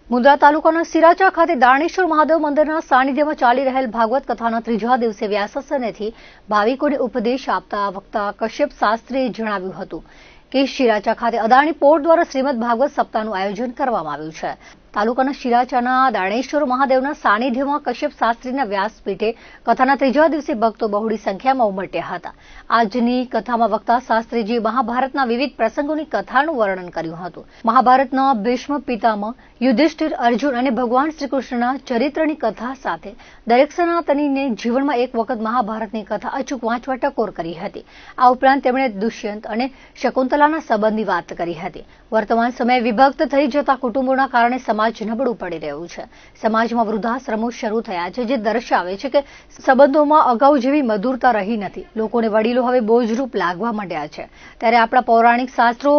મુન્દ્રા તાલુકાના સિરાચા ખાતે દાણેશ્વર મહાદેવ મંદિરના સાનિધ્યમાં ચાલી રહેલ ભાગવત કથાના ત્રીજા દિવસે વ્યાસાસનેથી ભાવિકોને ઉપદેશ આપતા વક્તા કશ્યપ શાસ્ત્રીએ જણાવ્યું હતું કે સિરાચા ખાતે અદાણી પોર્ટ દ્વારા શ્રીમદ ભાગવત સપ્તાહનું આયોજન કરવામાં આવ્યું છે। તાલુકાના સિરાચાના દાણેશ્વર મહાદેવના સાનિધ્યમાં કશ્યપ શાસ્ત્રીના વ્યાસપીઠે કથાના ત્રીજા દિવસે ભક્તો બહોળી સંખ્યામાં ઉમટ્યા હતા। આજની કથામાં વક્તા શાસ્ત્રીજી મહાભારતના વિવિધ પ્રસંગોની કથાનું વર્ણન કર્યું હતું। મહાભારતના ભીષ્મ પિતામહ, યુધિષ્ઠિર, અર્જુન અને ભગવાન શ્રીકૃષ્ણના ચરિત્રની કથા સાથે દરેક સનાતનીને જીવનમાં એક વખત મહાભારતની કથા અચૂક વાંચવા ટકોર કરી હતી। આ ઉપરાંત તેમણે દુષ્યંત અને શકુંતલાના સંબંધની વાત કરી હતી। વર્તમાન સમયે વિભક્ત થઈ જતા કુટુંબોના કારણે સમાજ નબળું પડી રહ્યું છે। સમાજમાં વૃદ્ધાશ્રમો શરૂ થયા છે, જે દર્શાવે છે કે સંબંધોમાં અગાઉ જેવી મધુરતા રહી નથી। લોકોને વડીલો હવે બોજરૂપ લાગવા માંડ્યા છે। ત્યારે આપણા પૌરાણિક શાસ્ત્રો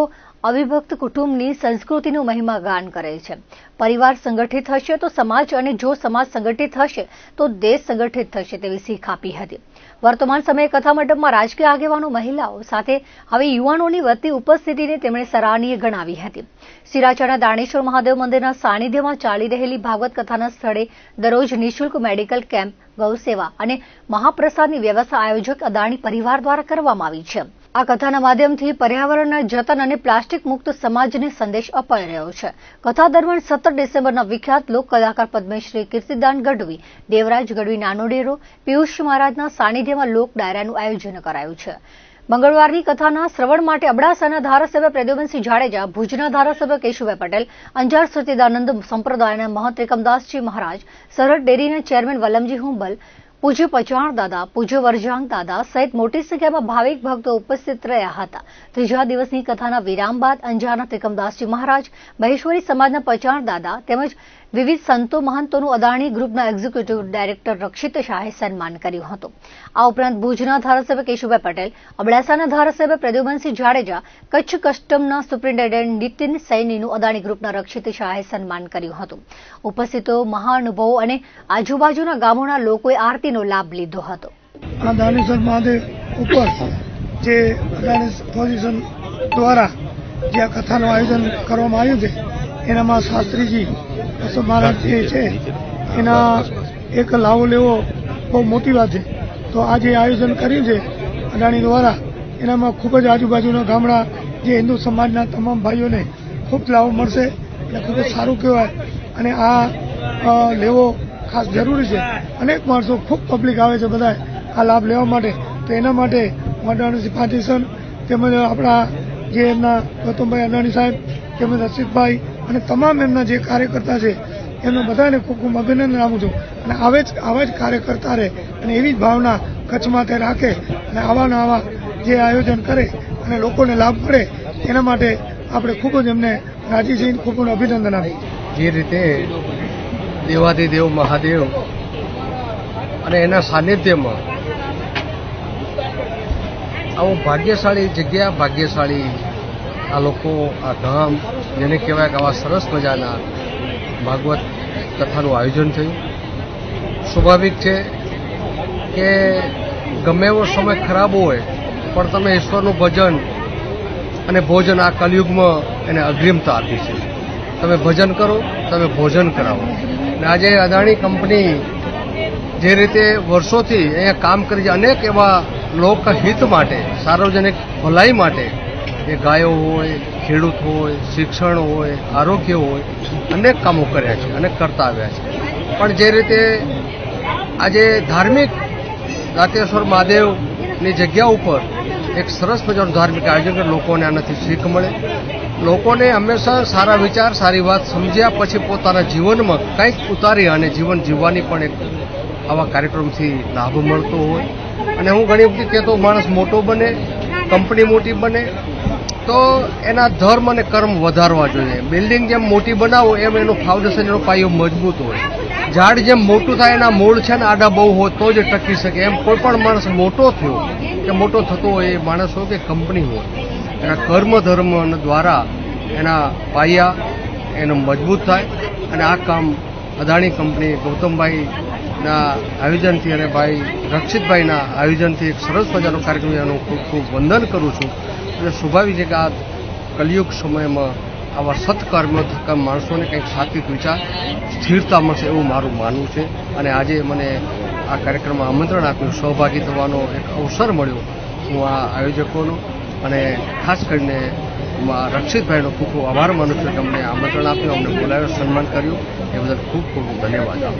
અવિભક્ત કુટુંબની સંસ્કૃતિનું મહિમા ગાન કરે છે। પરિવાર સંગઠિત હશે તો સમાજ, અને જો સમાજ સંગઠિત હશે તો દેશ સંગઠિત થશે તેવી શીખ આપી હતી। વર્તમાન સમયે કથા મંડપમાં રાજકીય આગેવાનો, મહિલાઓ સાથે હવે યુવાનોની વધતી ઉપસ્થિતિને તેમણે સરાહનીય ગણાવી હતી। સિરાચાના દાણેશ્વર મહાદેવ મંદિરના સાનિધ્યમાં ચાલી રહેલી ભાગવત કથાના સ્થળે દરરોજ નિઃશુલ્ક મેડિકલ કેમ્પ, ગૌસેવા અને મહાપ્રસાદની વ્યવસ્થા આયોજક અદાણી પરિવાર દ્વારા કરવામાં આવી છે। આ કથાના માધ્યમથી પર્યાવરણના જતન અને પ્લાસ્ટિક મુક્ત સમાજને સંદેશ અપાઈ રહ્યો છે। કથા દરમિયાન 17 ડિસેમ્બરના વિખ્યાત લોક કલાકાર પદ્મશ્રી કીર્તિદાન ગઢવી, દેવરાજ ગઢવી નાનો ડેરો, પિયુષ મહારાજના સાનિધ્યમાં લોક ડાયરાનું આયોજન કરાયું છે। મંગળવારની કથાના શ્રવણ માટે અબડાસાના ધારાસભ્ય પ્રદ્યુમનસિંહ જાડેજા, ભુજના ધારાસભ્ય કેશુભાઈ પટેલ, અંજાર સચ્ચિદાનંદ સંપ્રદાયના મહંત ત્રિકમદાસજી મહારાજ, સરહદ ડેરીના ચેરમેન વલમજી હુંબલ, પૂજ્ય પચાણ દાદા, પૂજ્ય વરજાંગ દાદા સહિત મોટી સંખ્યામાં ભાવિક ભક્તો ઉપસ્થિત રહ્યા હતા। ત્રીજા દિવસની કથાના વિરામ બાદ અંજારના ત્રિકમદાસજી મહારાજ, મહેશ્વરી સમાજના પચાણ દાદા તેમજ વિવિધ સંતો મહંતોનું અદાણી ગ્રુપના એક્ઝિક્યુટિવ ડાયરેક્ટર રક્ષિત શાહે સન્માન કર્યું હતું। આ ઉપરાંત ભુજના ધારાસભ્ય કેશુભાઈ પટેલ, અબડાસાના ધારાસભ્ય પ્રદ્યુમનસિંહ જાડેજા, કચ્છ કસ્ટમના સુપ્રિન્ટેન્ડન્ટ નીતિન સૈનીનું અદાણી ગ્રુપના રક્ષિત શાહે સન્માન કર્યું હતું। ઉપસ્થિતો મહાનુભાવો અને આજુબાજુના ગામોના લોકોએ આરતીનો લાભ લીધો હતો। આ દાણેશ્વર મહાદેવ ઉપર જે અદાણી પોઝિશન દ્વારા જે આ કથાનું આયોજન કરવામાં આવ્યું છે, એનામાં શાસ્ત્રીજી મહારાજ જે છે એના એક લાવો લેવો બહુ મોટી વાત છે। તો આ જે આયોજન કર્યું છે અદાણી દ્વારા, એનામાં ખૂબ જ આજુબાજુના ગામડા જે હિન્દુ સમાજના તમામ ભાઈઓને ખૂબ લાભ મળશે, એટલે ખૂબ જ સારું કહેવાય। અને આ લેવો ખાસ જરૂરી છે। અનેક માણસો, ખૂબ પબ્લિક આવે છે બધા આ લાભ લેવા માટે। તો એના માટે અદાણી ફાઉન્ડેશન તેમજ આપણા જે એમના ગૌતમભાઈ અદાણી સાહેબ તેમજ રસિકભાઈ અને તમામ એમના જે કાર્યકર્તા છે એમને બધાને ખૂબ ખૂબ અભિનંદન આપું છું। અને આવા જ કાર્ય કરતા રહે અને એવી જ ભાવના કચ્છમાં તે રાખે અને આવા જે આયોજન કરે અને લોકોને લાભ મળે, એના માટે આપણે ખૂબ જ એમને રાજી થઈને ખૂબ ખૂબ અભિનંદન આપીએ। જે રીતે દેવાધિદેવ મહાદેવ અને એના સાનિધ્યમાં આવું ભાગ્યશાળી જગ્યા, ભાગ્યશાળી આ લોકો, આ ધામ જેને કહેવાય કે આવા સરસ મજાના ભાગવત કથાનું આયોજન થયું। સ્વાભાવિક છે કે ગમે એવો સમય ખરાબ હોય પણ તમે ઈશ્વરનું ભજન અને ભોજન આ કલયુગમાં એને અગ્રિમતા આપી છે। તમે ભજન કરો, તમે ભોજન કરાવો। અને આજે અદાણી કંપની જે રીતે વર્ષોથી અહીંયા કામ કરી છે, અનેક એવા લોકહિત માટે, સાર્વજનિક ભલાઈ માટે, એ ગાયો હોય, ખેડૂત હોય, શિક્ષણ હોય, આરોગ્ય હોય, અનેક કામો કર્યા છે અને કરતા આવ્યા છે। પણ જે રીતે આજે ધાર્મિક દાંતેશ્વર મહાદેવની જગ્યા ઉપર એક સરસ મજાનું ધાર્મિક આયોજન કરે, લોકોને આનાથી શીખ મળે। લોકોને હંમેશા સારા વિચાર, સારી વાત સમજ્યા પછી પોતાના જીવનમાં કંઈક ઉતારી અને જીવન જીવવાની પણ એક આવા કાર્યક્રમથી લાભ મળતો હોય। અને હું ઘણી વખત કહેતો, માણસ મોટો બને, કંપની મોટી બને તો એના ધર્મ અને કર્મ વધારવા જોઈએ। બિલ્ડિંગ જેમ મોટી બનાવો એમ એનું ફાઉન્ડેશન, એનો પાયો મજબૂત હોય। ઝાડ જેમ મોટું થાય, એના મૂળ છે ને આડા બહુ હોય તો જ ટકી શકે। એમ કોઈ પણ માણસ મોટો થયો કે મોટો થતો હોય, એ માણસ હોય કે કંપની હોય, એના કર્મ ધર્મ દ્વારા એના પાયા એનો મજબૂત થાય। અને આ કામ અદાણી કંપની ગૌતમભાઈના આયોજનથી અને ભાઈ રક્ષિતભાઈના આયોજનથી એક સરસ મજાનો કાર્યક્રમ, એનું ખૂબ ખૂબ વંદન કરું છું। અને સ્વાભાવિક છે કે આ કલિયુગ સમયમાં આવા સત્કર્મો થતા માણસોને કંઈક સાત્વિક વિચાર સ્થિરતા મળશે એવું મારું માનવું છે. અને આજે મને આ કાર્યક્રમમાં આમંત્રણ આપ્યું, સહભાગી થવાનો એક અવસર મળ્યો. હું આ આયોજકોનો અને ખાસ કરીને રક્ષિતભાઈનો ખૂબ ખૂબ આભાર માનું છું કે અમને આમંત્રણ આપ્યું, અમને બોલાવ્યો, સન્માન કર્યું. એ બદલ ખૂબ ખૂબ ધન્યવાદ.